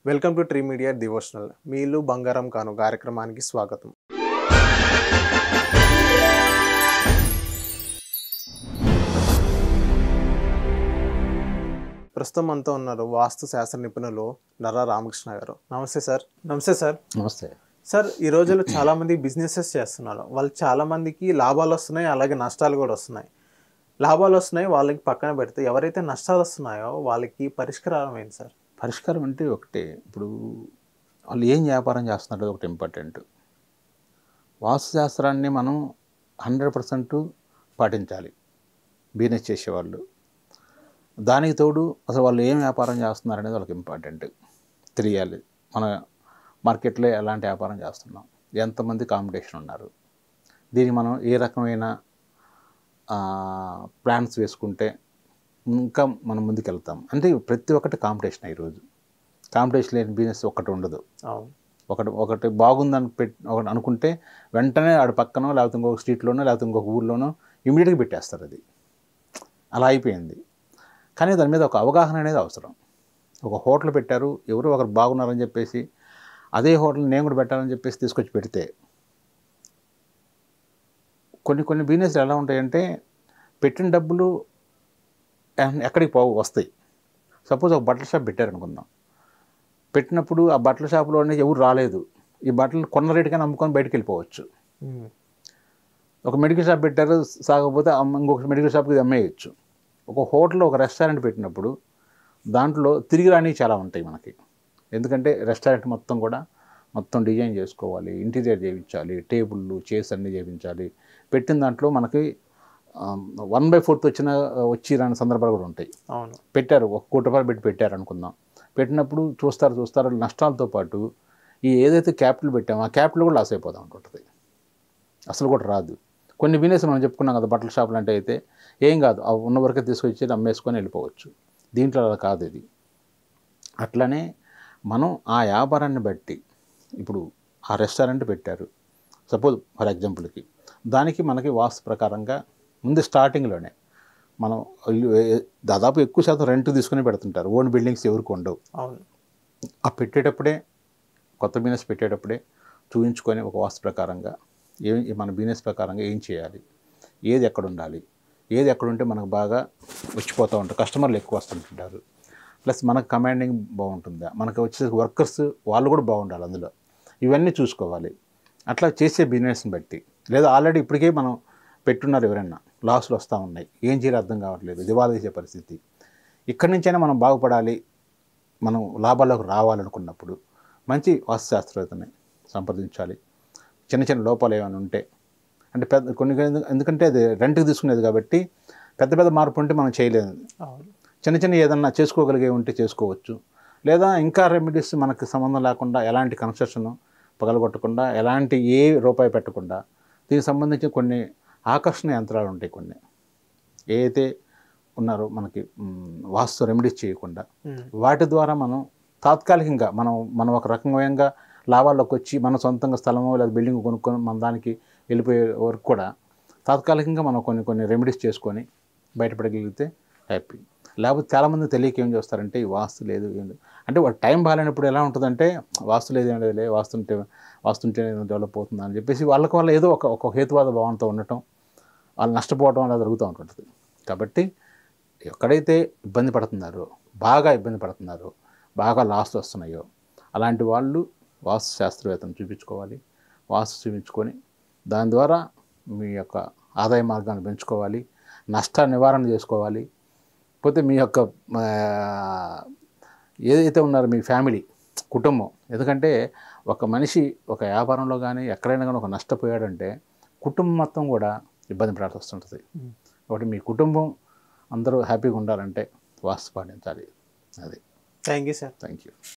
Welcome to tree media devotional. మీ ఇల్లు బంగారం కాను కార్యక్రమానికి స్వాగతం. ప్రస్తుతం అంతా ఉన్నారు వాస్తు శాస్త్ర నిపుణులు నర్రా రామకృష్ణ గారు. నమస్తే సార్. నమస్తే సార్, ఈ రోజుల్లో చాలామంది బిజినెసెస్ చేస్తున్నారు. వాళ్ళు చాలామందికి లాభాలు వస్తున్నాయి, అలాగే నష్టాలు కూడా వస్తున్నాయి. లాభాలు వస్తున్నాయి వాళ్ళకి పక్కన పెడితే, ఎవరైతే నష్టాలు వస్తున్నాయో వాళ్ళకి పరిష్కారం ఏంటి సార్? పరిష్కారం అంటే ఒకటే, ఇప్పుడు వాళ్ళు ఏం వ్యాపారం చేస్తున్నారో ఒకటి ఇంపార్టెంట్. వాస్తుశాస్త్రాన్ని మనం 100% పాటించాలి బిజినెస్ చేసేవాళ్ళు. దానికి తోడు అసలు వాళ్ళు ఏం వ్యాపారం చేస్తున్నారనేది వాళ్ళకి ఇంపార్టెంట్ తెలియాలి. మన మార్కెట్లో ఎలాంటి వ్యాపారం చేస్తున్నాం, ఎంతమంది కాంపిటీషన్ ఉన్నారు, దీనికి మనం ఏ రకమైన ప్లాన్స్ వేసుకుంటే ఇంకా మనం ముందుకు వెళ్తాం. అంటే ప్రతి ఒక్కటి కాంపిటీషన్. ఈరోజు కాంపిటీషన్ లేని బిజినెస్ ఒక్కటి ఉండదు. ఒకటి బాగుందని ఒకటి అనుకుంటే వెంటనే ఆడ పక్కనో లేకపోతే ఇంకొక స్ట్రీట్లోనో లేకపోతే ఇంకొక ఊర్లోనో ఇమీడియట్గా పెట్టేస్తారు. అది అలా అయిపోయింది. కానీ దాని మీద ఒక అవగాహన అనేది అవసరం. ఒక హోటల్ పెట్టారు, ఎవరో ఒకరు బాగున్నారని చెప్పేసి అదే హోటల్ నేను కూడా పెట్టాలని చెప్పేసి తీసుకొచ్చి పెడితే, కొన్ని బిజినెస్లు ఎలా ఉంటాయంటే పెట్టిన డబ్బులు ఎక్కడికి వస్తాయి. సపోజ్ ఒక బట్టల షాప్ పెట్టారనుకుందాం. పెట్టినప్పుడు ఆ బట్టల షాపులోనే ఎవరు రాలేదు, ఈ బట్టలు కొన్న రేటుకైనా అమ్ముకొని బయటకు వెళ్ళిపోవచ్చు. ఒక మెడికల్ షాప్ పెట్టారు, సాగకపోతే ఇంకొక మెడికల్ షాప్కి అమ్మేయచ్చు. ఒక హోటల్, ఒక రెస్టారెంట్ పెట్టినప్పుడు దాంట్లో తిరిగి రానివి చాలా ఉంటాయి మనకి. ఎందుకంటే రెస్టారెంట్ మొత్తం డిజైన్ చేసుకోవాలి, ఇంటీరియర్ చేయించాలి, టేబుళ్ళు చైర్స్ అన్నీ చేయించాలి. పెట్టిన దాంట్లో మనకి 1/4 వచ్చి రాని సందర్భాలు కూడా ఉంటాయి. పెట్టారు, ₹1 కోటి పెట్టి పెట్టారు అనుకుందాం. పెట్టినప్పుడు చూస్తారు నష్టాలతో పాటు ఈ ఏదైతే క్యాపిటల్ పెట్టామో ఆ క్యాపిటల్ కూడా లాస్ అయిపోతూ ఉంటుంది, అసలు కూడా రాదు. కొన్ని బిజినెస్ మనం చెప్పుకున్నాం కదా, బట్టల షాపులు అంటే అయితే ఏం కాదు, ఆ ఉన్న వరకే తీసుకొచ్చి అమ్మేసుకొని వెళ్ళిపోవచ్చు. దీంట్లో అలా కాదు ఇది. అట్లనే మనం ఆ వ్యాపారాన్ని బట్టి, ఇప్పుడు ఆ రెస్టారెంట్ పెట్టారు సపోజ్ ఫర్ ఎగ్జాంపుల్కి, దానికి మనకి వాస్తు ప్రకారంగా ముందు స్టార్టింగ్లోనే మనం దాదాపు ఎక్కువ శాతం రెంట్ తీసుకుని పెడుతుంటారు. ఓన్ బిల్డింగ్స్ ఎవరికి ఉండవు. ఆ పెట్టేటప్పుడే, కొత్త బిజినెస్ పెట్టేటప్పుడే చూపించుకొని ఒక వాస్తు ప్రకారంగా మన బిజినెస్ ప్రకారంగా ఏం చేయాలి, ఏది ఎక్కడ ఉండాలి, ఏది ఎక్కడ ఉంటే మనకు బాగా వచ్చిపోతూ ఉంటారు, కస్టమర్లు ఎక్కువ వస్తుంటుంటారు, ప్లస్ మనకు కమాండింగ్ బాగుంటుందా, మనకు వచ్చే వర్కర్స్ వాళ్ళు కూడా బాగుండాలి అందులో, ఇవన్నీ చూసుకోవాలి. అట్లా చేసే బిజినెస్ని బట్టి, లేదా ఆల్రెడీ ఇప్పటికే మనం పెట్టున్నారు ఎవరైనా లాస్లు వస్తూ ఉన్నాయి, ఏం చేయాలి అర్థం కావట్లేదు, దివాలా తీసే పరిస్థితి. ఇక్కడి నుంచైనా మనం బాగుపడాలి, మనం లాభాల్లోకి రావాలనుకున్నప్పుడు మంచి వాస్తుశాస్త్రవేత్తని సంప్రదించాలి. చిన్న లోపాలు ఏమైనా ఉంటే, అంటే కొన్ని ఎందుకంటే అది రెంట్కి తీసుకునేది కాబట్టి పెద్ద మార్పు ఉంటే మనం చేయలేదు. చిన్న ఏదన్నా చేసుకోగలిగే ఉంటే చేసుకోవచ్చు. లేదా ఇంకా రెమెడీస్ మనకు సంబంధం లేకుండా, ఎలాంటి కన్స్ట్రక్షన్ పగలగొట్టకుండా, ఎలాంటి ఏ రూపాయి పెట్టకుండా, దీనికి సంబంధించి కొన్ని ఆకర్షణ యంత్రాలు ఉంటాయి. కొన్ని ఏదైతే ఉన్నారో మనకి వాస్తు రెమెడీస్ చేయకుండా, వాటి ద్వారా మనం తాత్కాలికంగా మనం ఒక రకమైన లాభాల్లోకి వచ్చి మన సొంతంగా స్థలమో లేదా బిల్డింగ్ కొనుక్కొని మన దానికి వెళ్ళిపోయే వరకు కూడా తాత్కాలికంగా మనం కొన్ని రెమెడీస్ చేసుకొని బయటపడగలిగితే హ్యాపీ. లేకపోతే చాలామంది తెలియక ఏం చేస్తారంటే ఈ వాస్తు లేదు అంటే వాడు టైం బాగాలేనప్పుడు ఎలా ఉంటుందంటే వాస్తు లేదు ఏం లేదులే, వాస్తుంటే డెవలప్ అవుతుంది అని చెప్పేసి వాళ్ళ ఏదో ఒక హేతువాద భావంతో ఉండటం, వాళ్ళు నష్టపోవడం అలా జరుగుతూ ఉంటుంది. కాబట్టి ఎక్కడైతే బాగా ఇబ్బంది పడుతున్నారో, బాగా లాస్ వస్తున్నాయో అలాంటి వాళ్ళు వాస్తు శాస్త్రవేత్తను చూపించుకోవాలి. వాస్తు చూపించుకొని దాని ద్వారా మీ యొక్క ఆదాయ మార్గాన్ని పెంచుకోవాలి, నష్ట నివారణ చేసుకోవాలి. పోతే మీ యొక్క ఏదైతే ఉన్నారో మీ ఫ్యామిలీ, కుటుంబం, ఎందుకంటే ఒక మనిషి ఒక వ్యాపారంలో కానీ ఎక్కడైనా కానీ ఒక నష్టపోయాడంటే కుటుంబం మొత్తం కూడా ఇబ్బంది పడాల్సి వస్తుంటుంది. కాబట్టి మీ కుటుంబం అందరూ హ్యాపీగా ఉండాలంటే వాస్తు పాటించాలి. అది. Thank you sir. Thank you.